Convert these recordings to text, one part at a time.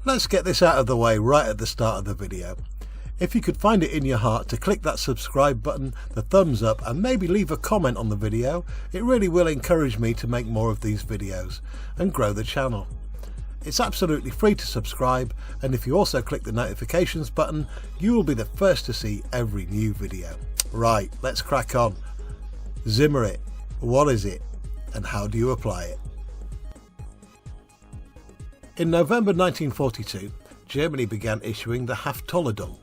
Let's get this out of the way right at the start of the video. If you could find it in your heart to click that subscribe button, the thumbs up, and maybe leave a comment on the video, it really will encourage me to make more of these videos and grow the channel. It's absolutely free to subscribe, and if you also click the notifications button, you will be the first to see every new video. Right, let's crack on. Zimmerit, what is it and how do you apply it? In November 1942, Germany began issuing the Haftoladung.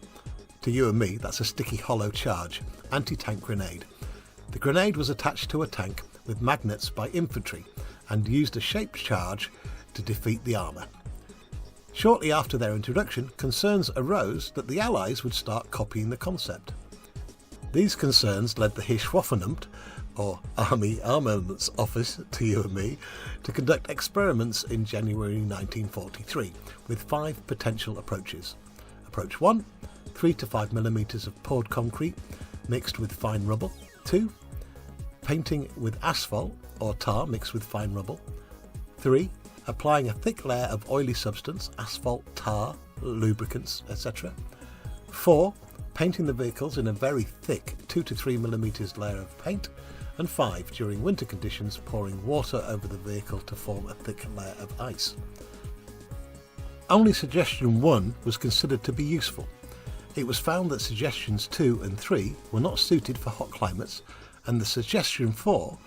To you and me, that's a sticky hollow charge, anti-tank grenade. The grenade was attached to a tank with magnets by infantry and used a shaped charge to defeat the armour. Shortly after their introduction, concerns arose that the Allies would start copying the concept. These concerns led the Hirschwaffenamt, or Army Armaments Office, to you and me, to conduct experiments in January 1943 with 5 potential approaches. Approach 1, 3 to 5 millimeters of poured concrete mixed with fine rubble. 2, painting with asphalt or tar mixed with fine rubble. 3, applying a thick layer of oily substance, asphalt, tar, lubricants, etc. 4, painting the vehicles in a very thick 2 to 3 millimeters layer of paint. And 5, during winter conditions, pouring water over the vehicle to form a thick layer of ice. Only suggestion 1 was considered to be useful. It was found that suggestions 2 and 3 were not suited for hot climates, and the suggestion 4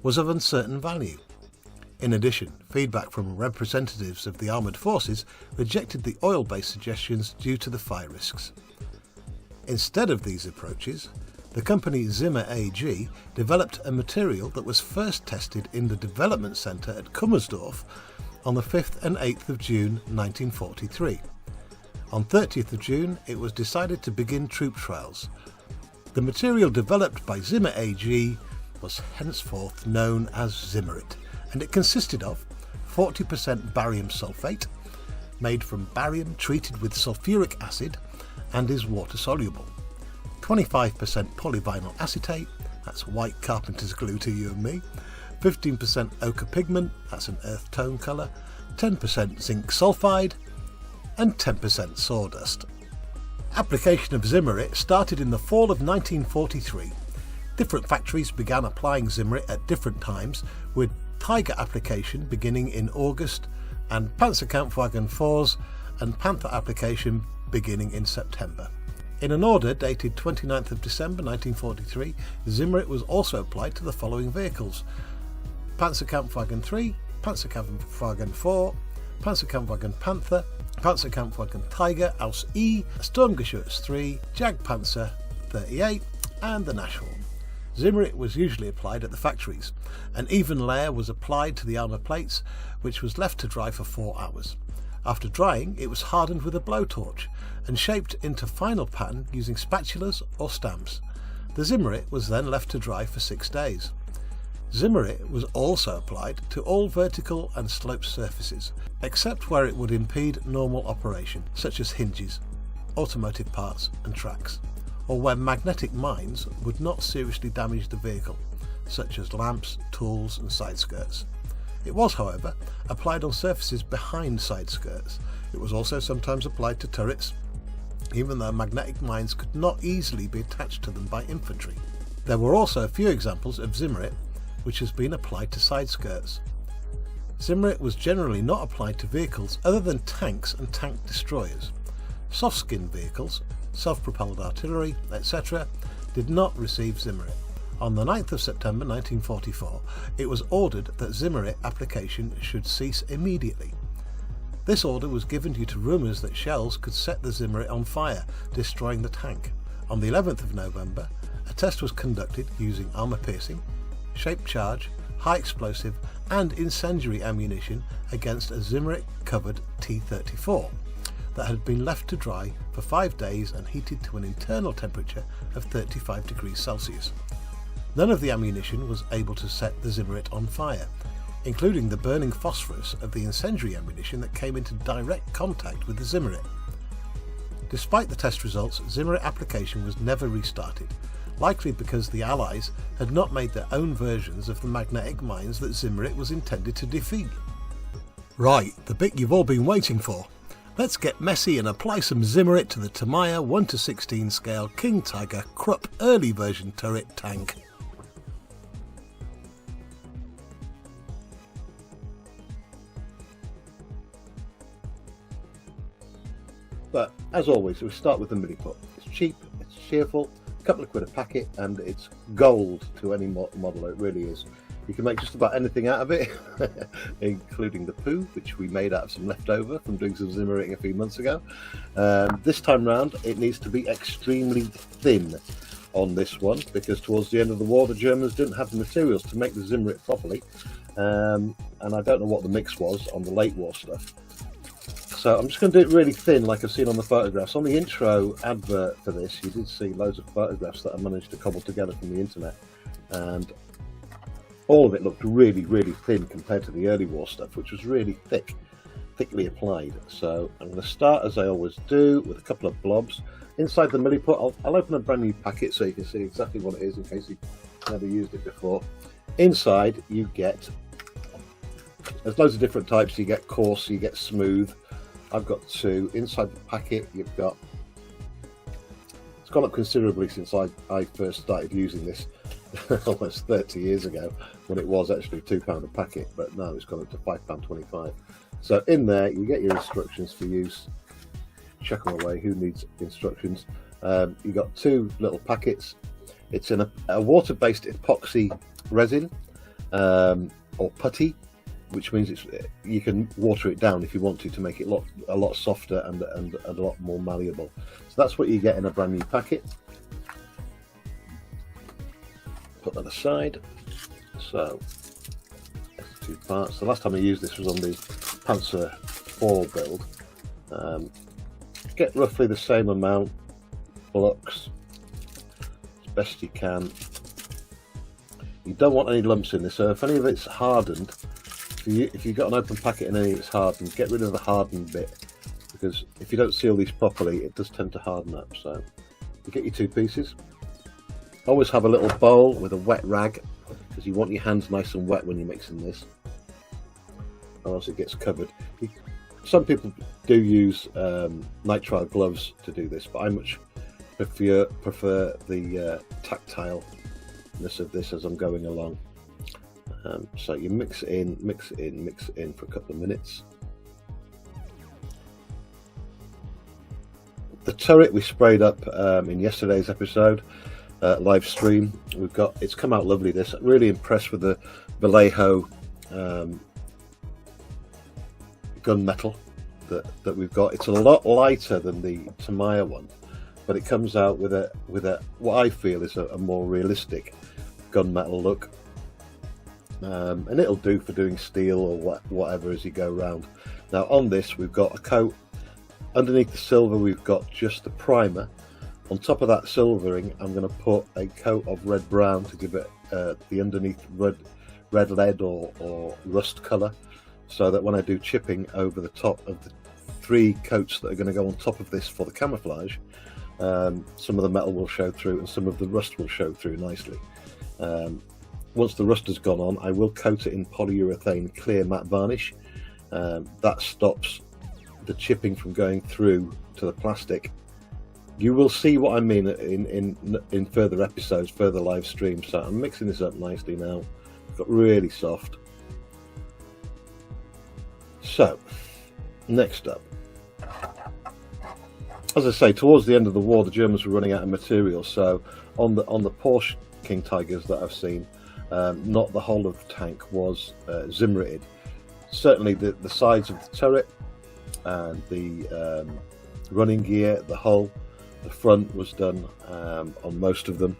was of uncertain value. In addition, feedback from representatives of the armoured forces rejected the oil-based suggestions due to the fire risks. Instead of these approaches, the company Zimmer AG developed a material that was first tested in the development centre at Kummersdorf on the 5th and 8th of June 1943. On 30th of June, it was decided to begin troop trials. The material developed by Zimmer AG was henceforth known as Zimmerit, and it consisted of 40% barium sulfate, made from barium treated with sulfuric acid and is water soluble. 25% polyvinyl acetate, that's white carpenter's glue to you and me. 15% ochre pigment, that's an earth tone colour. 10% zinc sulfide, and 10% sawdust. Application of Zimmerit started in the fall of 1943. Different factories began applying Zimmerit at different times, with Tiger application beginning in August and Panzerkampfwagen 4s and Panther application beginning in September. In an order dated 29th of December 1943, Zimmerit was also applied to the following vehicles: Panzerkampfwagen 3, Panzerkampfwagen 4, Panzerkampfwagen Panther, Panzerkampfwagen Tiger aus E, Sturmgeschütz 3, Jagdpanzer 38 and the Nashorn. Zimmerit was usually applied at the factories. An even layer was applied to the armour plates, which was left to dry for 4 hours. After drying, it was hardened with a blowtorch and shaped into final pattern using spatulas or stamps. The Zimmerit was then left to dry for 6 days. Zimmerit was also applied to all vertical and sloped surfaces, except where it would impede normal operation, such as hinges, automotive parts and tracks, or where magnetic mines would not seriously damage the vehicle, such as lamps, tools and side skirts. It was, however, applied on surfaces behind side skirts. It was also sometimes applied to turrets, even though magnetic mines could not easily be attached to them by infantry. There were also a few examples of Zimmerit which has been applied to side skirts. Zimmerit was generally not applied to vehicles other than tanks and tank destroyers. Soft-skin vehicles, self-propelled artillery, etc. did not receive Zimmerit. On the 9th of September 1944, it was ordered that Zimmerit application should cease immediately. This order was given due to rumours that shells could set the Zimmerit on fire, destroying the tank. On the 11th of November, a test was conducted using armour-piercing, shaped charge, high explosive and incendiary ammunition against a Zimmerit-covered T-34 that had been left to dry for 5 days and heated to an internal temperature of 35 degrees Celsius. None of the ammunition was able to set the Zimmerit on fire, including the burning phosphorus of the incendiary ammunition that came into direct contact with the Zimmerit. Despite the test results, Zimmerit application was never restarted, likely because the Allies had not made their own versions of the magnetic mines that Zimmerit was intended to defeat. Right, the bit you've all been waiting for. Let's get messy and apply some Zimmerit to the Tamiya 1:16 scale King Tiger Krupp early version turret tank. But as always, we start with the milliput. It's cheap, it's cheerful, a couple of quid a packet, and it's gold to any model. It really is. You can make just about anything out of it, including the poo, which we made out of some leftover from doing some Zimmeriting a few months ago. This time round, it needs to be extremely thin on this one, because towards the end of the war, the Germans didn't have the materials to make the Zimmerit properly, and I don't know what the mix was on the late war stuff. So I'm just going to do it really thin, like I've seen on the photographs. On the intro advert for this, you did see loads of photographs that I managed to cobble together from the internet, and all of it looked really, really thin compared to the early war stuff, which was really thickly applied. So I'm going to start, as I always do, with a couple of blobs. Inside the milliput, I'll open a brand new packet so you can see exactly what it is in case you've never used it before. Inside, you get, there's loads of different types. You get coarse, you get smooth. I've got two. Inside the packet, you've got, it's gone up considerably since I first started using this almost 30 years ago, when it was actually £2 a packet, but now it's gone up to £5.25. So in there, you get your instructions for use. Chuck them away, who needs instructions? You've got two little packets. It's in a water-based epoxy resin, or putty, which means you can water it down if you want to make it a lot softer and a lot more malleable. So that's what you get in a brand new packet. Put that aside. So that's the two parts. The last time I used this was on the Panzer IV build. Get roughly the same amount blocks as best you can. You don't want any lumps in this, so if any of it's hardened, if you've got an open packet and any of it's hardened, get rid of the hardened bit, because if you don't seal these properly, it does tend to harden up. So you get your two pieces. Always have a little bowl with a wet rag, because you want your hands nice and wet when you're mixing this, or else it gets covered. Some people do use nitrile gloves to do this, but I much prefer the tactileness of this as I'm going along. So you mix it in for a couple of minutes. The turret we sprayed up in yesterday's episode, live stream. It's come out lovely. This, really impressed with the Vallejo gunmetal that we've got. It's a lot lighter than the Tamiya one, but it comes out with a what I feel is a more realistic gunmetal look. And it'll do for doing steel or whatever as you go around. Now on this, we've got a coat underneath the silver. We've got just the primer. On top of that silvering, I'm going to put a coat of red brown to give it the underneath red lead or rust color, so that when I do chipping over the top of the three coats that are going to go on top of this for the camouflage, some of the metal will show through and some of the rust will show through nicely. Once the rust has gone on, I will coat it in polyurethane clear matte varnish. That stops the chipping from going through to the plastic. You will see what I mean in further episodes, further live streams. So I'm mixing this up nicely now. It's got really soft. So, next up. As I say, towards the end of the war, the Germans were running out of material. So on the Porsche King Tigers that I've seen, not the whole of the tank was Zimmerited. Certainly the sides of the turret and the running gear, the hull, the front was done on most of them.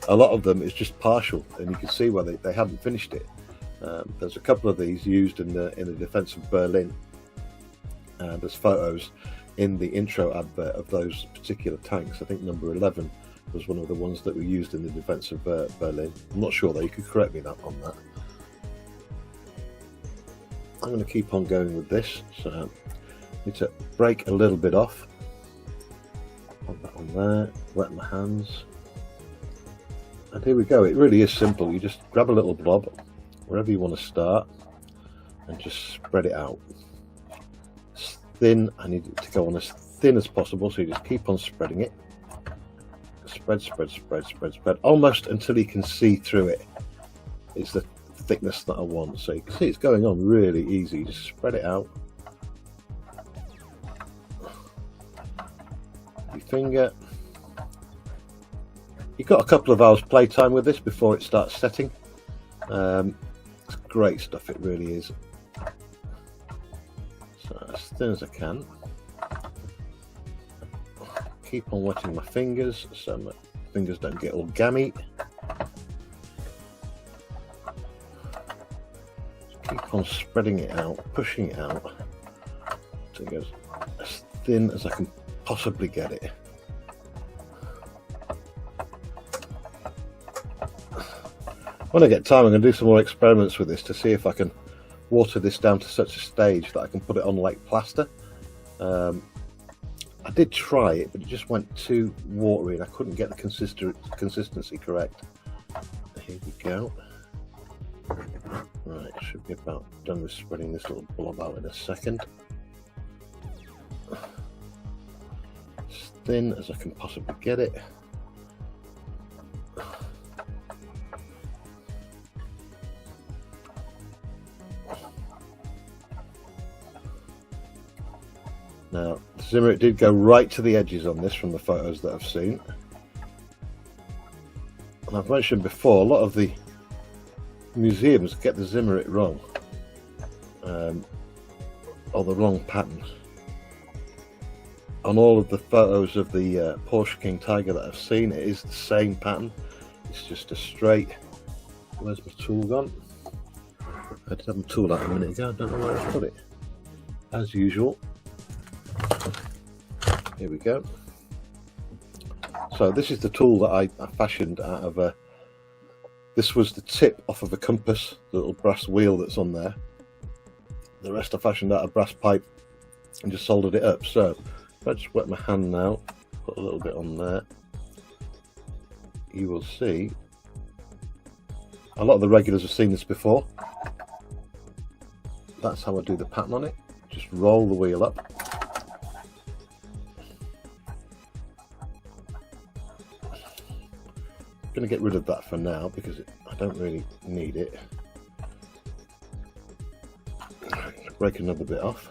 A lot of them is just partial, and you can see where they hadn't finished it. There's a couple of these used in the defence of Berlin, and there's photos in the intro advert of those particular tanks. I think number 11 was one of the ones that were used in the defence of Berlin. I'm not sure though, you could correct me on that. I'm going to keep on going with this, so I need to break a little bit off. Put that on there, wet my hands, and here we go. It really is simple. You just grab a little blob wherever you want to start and just spread it out. thin. I need it to go on as thin as possible, so you just keep on spreading it. Spread, spread, spread, spread, spread, almost until you can see through it. It's the thickness that I want. So you can see it's going on really easy. Just spread it out. Your finger. You've got a couple of hours playtime with this before it starts setting. It's great stuff, it really is. So as thin as I can. Keep on wetting my fingers so my fingers don't get all gammy. Just keep on spreading it out, pushing it out until it goes as thin as I can possibly get it. When I get time, I'm going to do some more experiments with this to see if I can water this down to such a stage that I can put it on like plaster. I did try it, but it just went too watery and I couldn't get the consistency correct. Here we go. Right, should be about done with spreading this little blob out in a second. As thin as I can possibly get it. Now, Zimmerit did go right to the edges on this from the photos that I've seen. And I've mentioned before, a lot of the museums get the Zimmerit wrong. Or the wrong pattern. On all of the photos of the Porsche King Tiger that I've seen, it is the same pattern. It's just a straight... Where's my tool gone? I did have my tool out a minute ago, I don't know where I put it. As usual. Here we go. So this is the tool that I fashioned out of this was the tip off of a compass, the little brass wheel that's on there. The rest I fashioned out of brass pipe and just soldered it up. So if I just wet my hand now, put a little bit on there, you will see a lot of the regulars have seen this before. That's how I do the pattern on it. Just roll the wheel up. I'm going to get rid of that for now because I don't really need it. Break another bit off.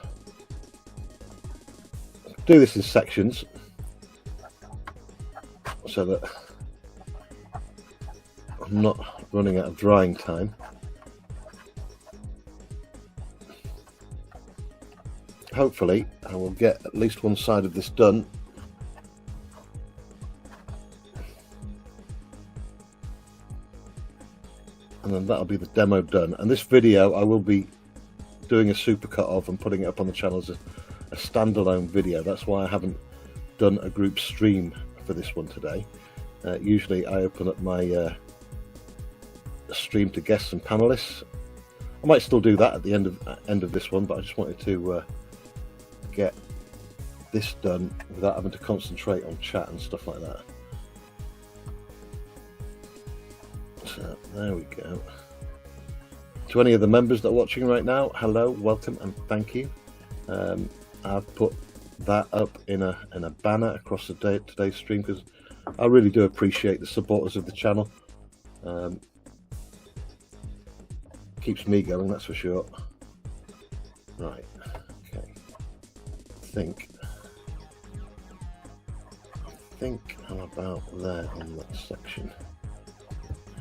Do this in sections so that I'm not running out of drying time. Hopefully I will get at least one side of this done. And then that'll be the demo done. And this video I will be doing a supercut of and putting it up on the channel as a standalone video. That's why I haven't done a group stream for this one today. Usually I open up my stream to guests and panelists. I might still do that at the end of this one, but I just wanted to get this done without having to concentrate on chat and stuff like that. So there we go. To any of the members that are watching right now, hello, welcome and thank you. I've put that up in a banner across today's stream because I really do appreciate the supporters of the channel. Keeps me going, that's for sure. Right, okay. I think I'm about there on that section.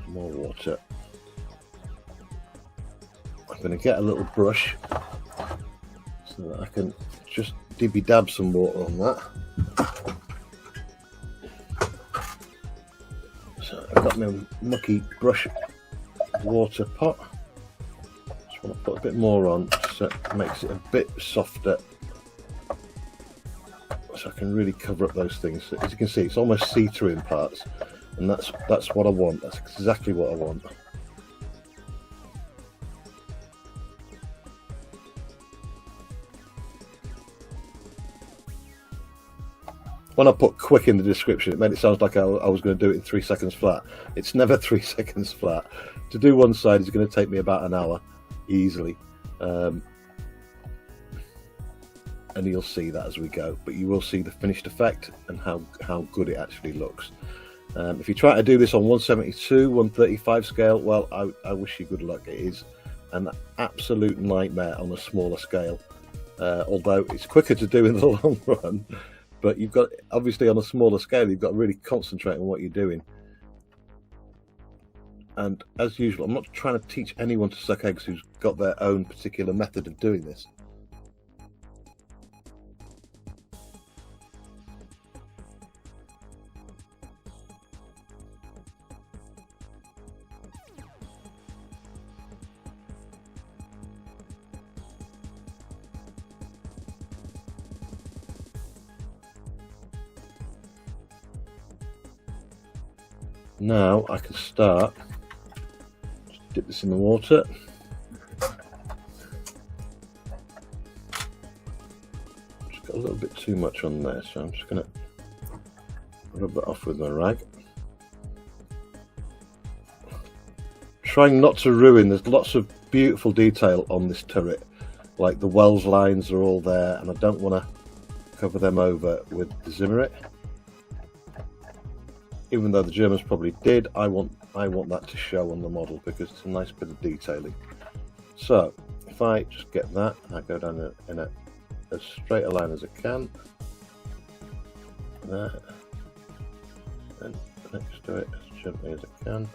More water. I'm going to get a little brush so that I can just dibby dab some water on that. So I've got my mucky brush water pot. Just want to put a bit more on so it makes it a bit softer, so I can really cover up those things. So as you can see, it's almost see-through in parts, and that's what I want. That's exactly what I want. When I put quick in the description, it made it sound like I was going to do it in 3 seconds flat. It's never 3 seconds flat. To do one side is going to take me about an hour, easily. And and you'll see that as we go, but you will see the finished effect and how good it actually looks. If you try to do this on 172, 135 scale, well, I wish you good luck. It is an absolute nightmare on a smaller scale, although it's quicker to do in the long run. But you've got, obviously on a smaller scale, you've got to really concentrate on what you're doing. And as usual, I'm not trying to teach anyone to suck eggs who's got their own particular method of doing this. Now I can start, just dip this in the water. Just got a little bit too much on there, so I'm just going to rub that off with my rag. Trying not to ruin, there's lots of beautiful detail on this turret, like the Wells lines are all there, and I don't want to cover them over with the Zimmerit. Even though the Germans probably did, I want that to show on the model because it's a nice bit of detailing. So if I just get that and I go down in as straight a line as I can, there, and next to it as gently as I can.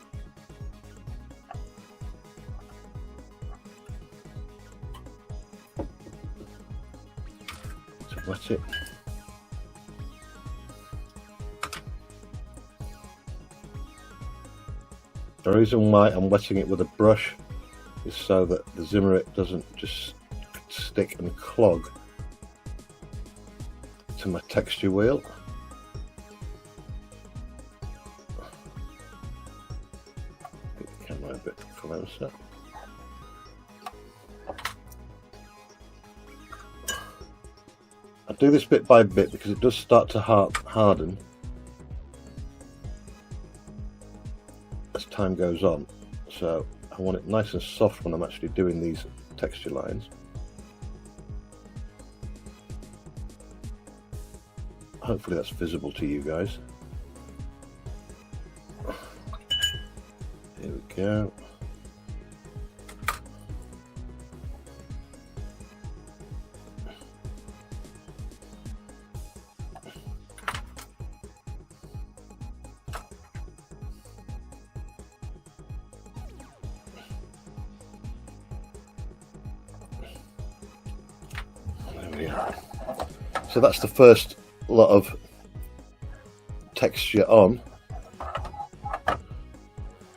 To wet it. The reason why I'm wetting it with a brush is so that the Zimmerit doesn't just stick and clog to my texture wheel. Get the camera a bit closer. I do this bit by bit because it does start to harden as time goes on, so I want it nice and soft when I'm actually doing these texture lines. Hopefully that's visible to you guys. Here we go. So that's the first lot of texture on.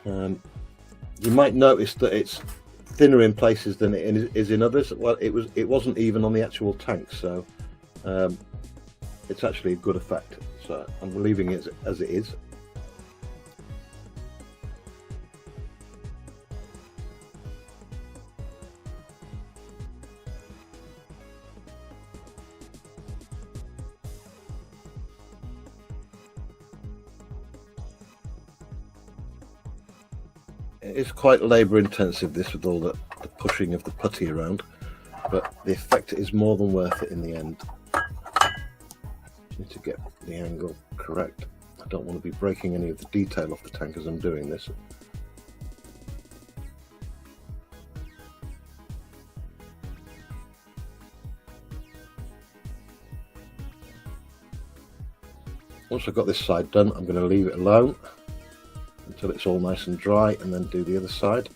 You might notice that it's thinner in places than it is in others. Well, it wasn't even on the actual tank, so it's actually a good effect. So I'm leaving it as it is. It's quite labour intensive, this, with all the pushing of the putty around, but the effect is more than worth it in the end. Need to get the angle correct. I don't want to be breaking any of the detail off the tank as I'm doing this. Once I've got this side done, I'm going to leave it alone until it's all nice and dry, and then do the other side.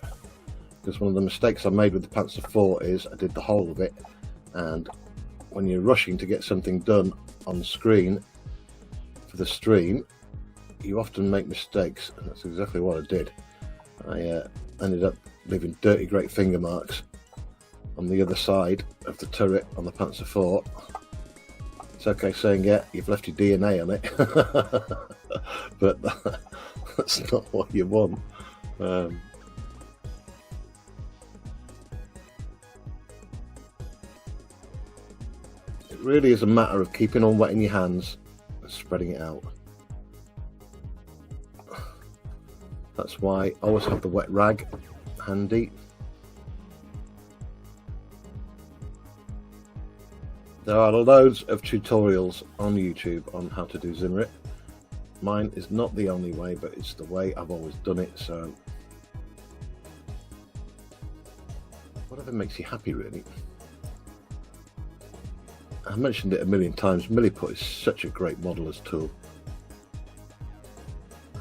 Because one of the mistakes I made with the Panzer IV is I did the whole of it, and when you're rushing to get something done on the screen for the stream, you often make mistakes, and that's exactly what I did. I ended up leaving dirty great finger marks on the other side of the turret on the Panzer IV. It's okay saying, yeah, you've left your DNA on it, but that's not what you want. It really is a matter of keeping on wetting your hands and spreading it out. That's why I always have the wet rag handy. There are loads of tutorials on YouTube on how to do Zimmerit. Mine is not the only way, but it's the way I've always done it, so whatever makes you happy, really. I've mentioned it a million times, Milliput is such a great modeller's tool.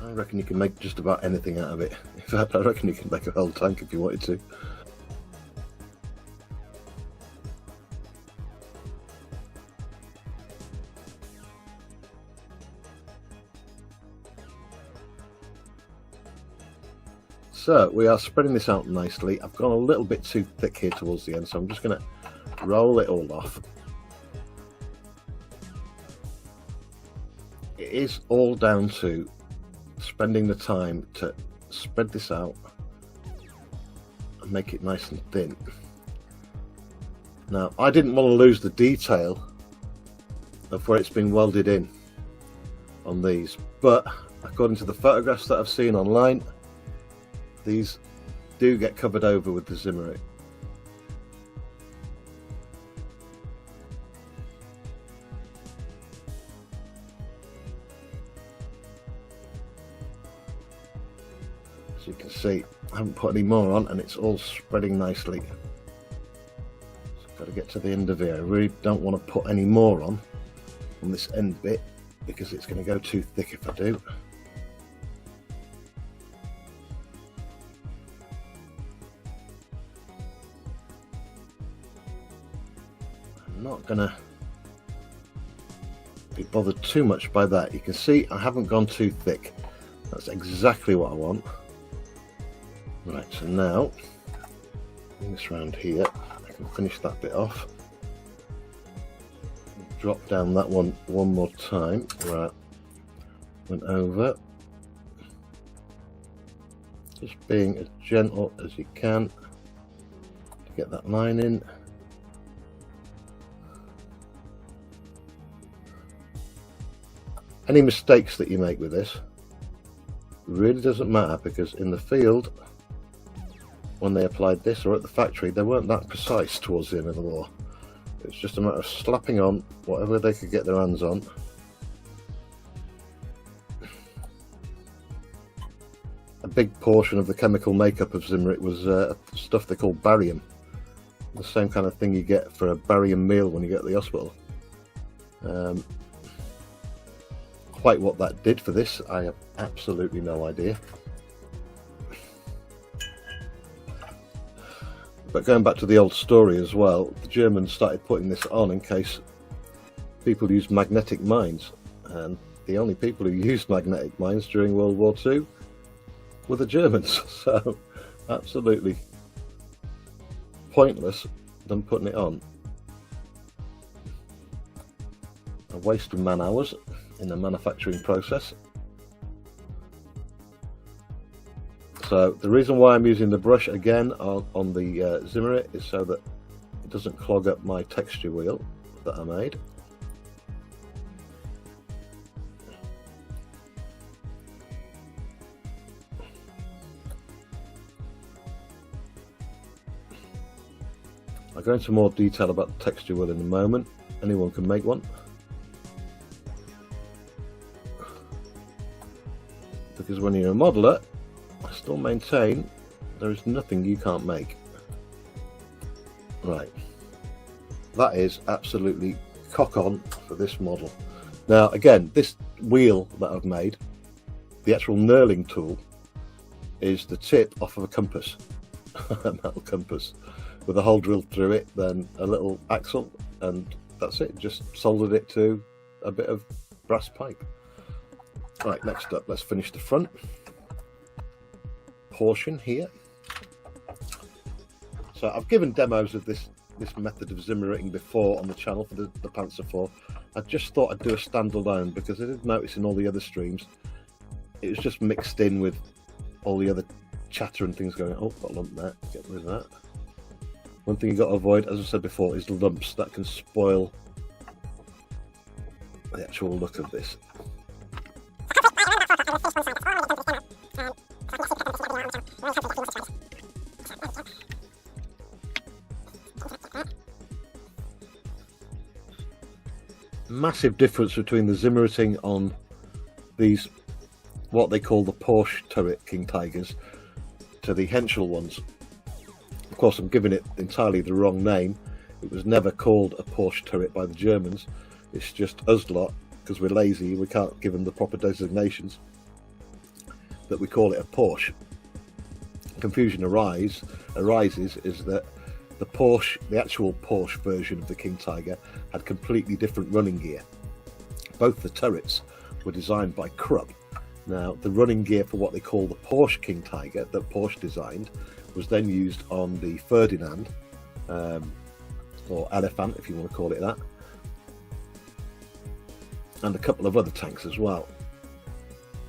I reckon you can make just about anything out of it. In fact, I reckon you can make a whole tank if you wanted to. So we are spreading this out nicely. I've gone a little bit too thick here towards the end, so I'm just going to roll it all off. It is all down to spending the time to spread this out and make it nice and thin. Now, I didn't want to lose the detail of where it's been welded in on these, but according to the photographs that I've seen online, these do get covered over with the Zimmerit. As you can see, I haven't put any more on and it's all spreading nicely. So I've got to get to the end of here. I really don't want to put any more on this end bit because it's going to go too thick if I do. I'm not going to be bothered too much by that. You can see I haven't gone too thick. That's exactly what I want. Right, so now bring this round here. I can finish that bit off. Drop down that one more time. Right, went over. Just being as gentle as you can to get that line in. Any mistakes that you make with this really doesn't matter, because in the field, when they applied this, or at the factory, they weren't that precise towards the end of the war. It's just a matter of slapping on whatever they could get their hands on. A big portion of the chemical makeup of Zimmerit was stuff they call barium. The same kind of thing you get for a barium meal when you get to the hospital. Quite what that did for this, I have absolutely no idea. But going back to the old story as well, the Germans started putting this on in case people used magnetic mines, and the only people who used magnetic mines during World War II were the Germans, so absolutely pointless them putting it on. A waste of man hours in the manufacturing process. So the reason why I'm using the brush again on the Zimmerit is so that it doesn't clog up my texture wheel that I made. I'll go into more detail about the texture wheel in a moment. Anyone can make one. Because when you're a modeller, I still maintain there is nothing you can't make. Right, that is absolutely cock on for this model. Now again, this wheel that I've made, the actual knurling tool, is the tip off of a compass, a metal compass, with a hole drilled through it, then a little axle, and that's it. Just soldered it to a bit of brass pipe. Right, next up, let's finish the front portion here. So I've given demos of this method of Zimmeriting before on the channel for the Panzer IV. I just thought I'd do a standalone because I did notice in all the other streams it was just mixed in with all the other chatter and things going. Oh, got a lump there, get rid of that. One thing you've got to avoid, as I said before, is lumps. That can spoil the actual look of this. massive difference between the Zimmeriting on these, what they call the Porsche turret King Tigers, to the Henschel ones. Of course, I'm giving it entirely the wrong name. It was never called a Porsche turret by the Germans. It's just us lot, because we're lazy, we can't give them the proper designations, that we call it a Porsche. Confusion arises is that the Porsche, the actual Porsche version of the King Tiger, had completely different running gear. Both the turrets were designed by Krupp. Now, the running gear for what they call the Porsche King Tiger that Porsche designed was then used on the Ferdinand, or Elephant if you want to call it that, and a couple of other tanks as well.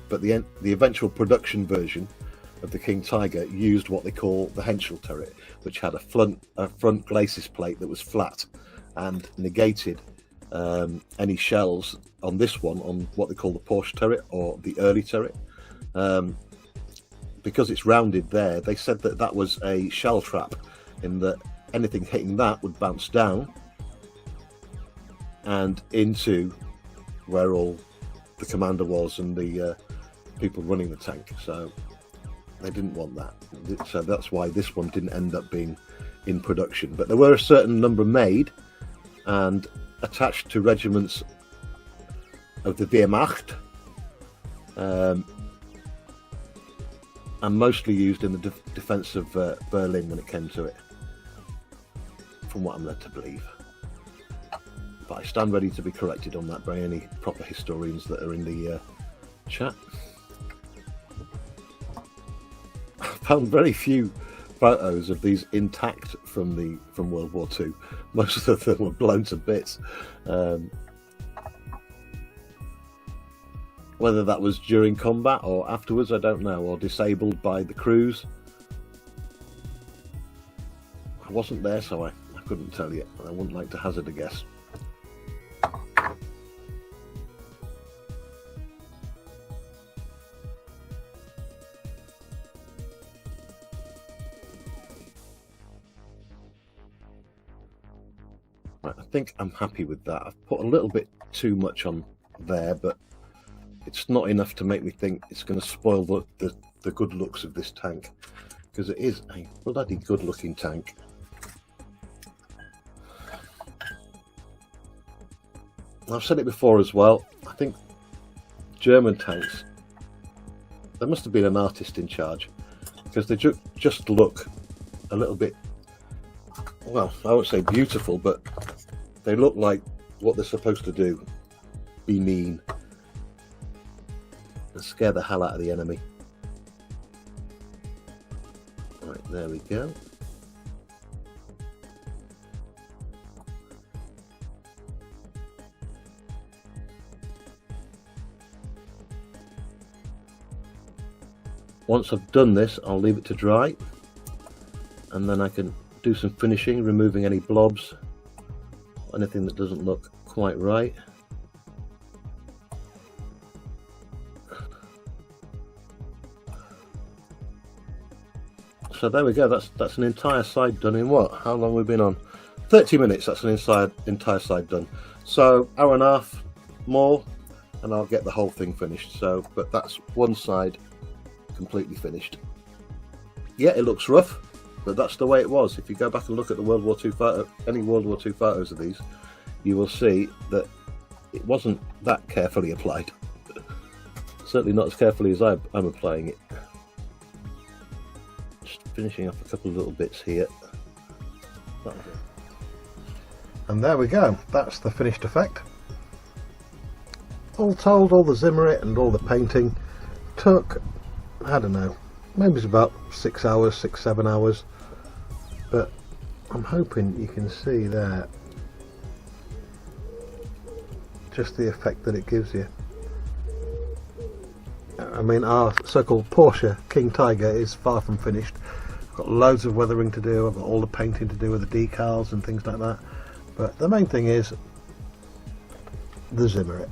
But the eventual production version of the King Tiger used what they call the Henschel turret, which had a front glacis plate that was flat and negated any shells on this one, on what they call the Porsche turret or the early turret. Because it's rounded there, they said that that was a shell trap, in that anything hitting that would bounce down and into where all the commander was and the people running the tank. So they didn't want that, so that's why this one didn't end up being in production. But there were a certain number made and attached to regiments of the Wehrmacht, and mostly used in the defence of Berlin when it came to it, from what I'm led to believe. But I stand ready to be corrected on that by any proper historians that are in the chat. I found very few photos of these intact from World War II. Most of them were blown to bits. Whether that was during combat or afterwards, I don't know, or disabled by the crews. I wasn't there, so I couldn't tell you. I wouldn't like to hazard a guess. Right, I think I'm happy with that. I've put a little bit too much on there, but it's not enough to make me think it's going to spoil the good looks of this tank, because it is a bloody good looking tank. I've said it before as well, I think German tanks, there must have been an artist in charge, because they just look a little bit, well, I won't say beautiful, but they look like what they're supposed to do: be mean and scare the hell out of the enemy. Right, there we go. Once I've done this, I'll leave it to dry, and then I can do some finishing, removing any blobs, anything that doesn't look quite right. So there we go, that's an entire side done in what? How long have we been on? 30 minutes, that's an entire side done. So hour and a half more and I'll get the whole thing finished. So, but that's one side completely finished. Yeah, it looks rough, but that's the way it was. If you go back and look at the World War II photo, any World War II photos of these, you will see that it wasn't that carefully applied. Certainly not as carefully as I'm applying it. Just finishing up a couple of little bits here. And there we go, that's the finished effect. All told, all the Zimmerit and all the painting took, I don't know, maybe it's about 6 hours, 6-7 hours, but I'm hoping you can see there just the effect that it gives you. I mean, our so-called Porsche King Tiger is far from finished. I've got loads of weathering to do, I've got all the painting to do with the decals and things like that, but the main thing is the Zimmerit,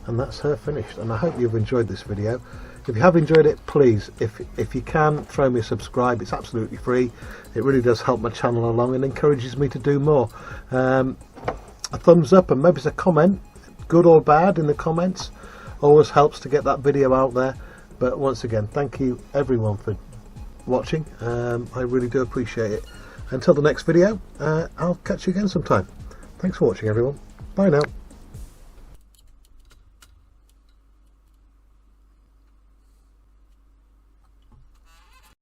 and that's her finished. And I hope you've enjoyed this video. If you have enjoyed it, please, if you can, throw me a subscribe. It's absolutely free. It really does help my channel along and encourages me to do more. A thumbs up and maybe a comment good or bad, in the comments. Always helps to get that video out there. But once again, thank you everyone for watching. I really do appreciate it. Until the next video, I'll catch you again sometime. Thanks for watching, everyone. Bye now.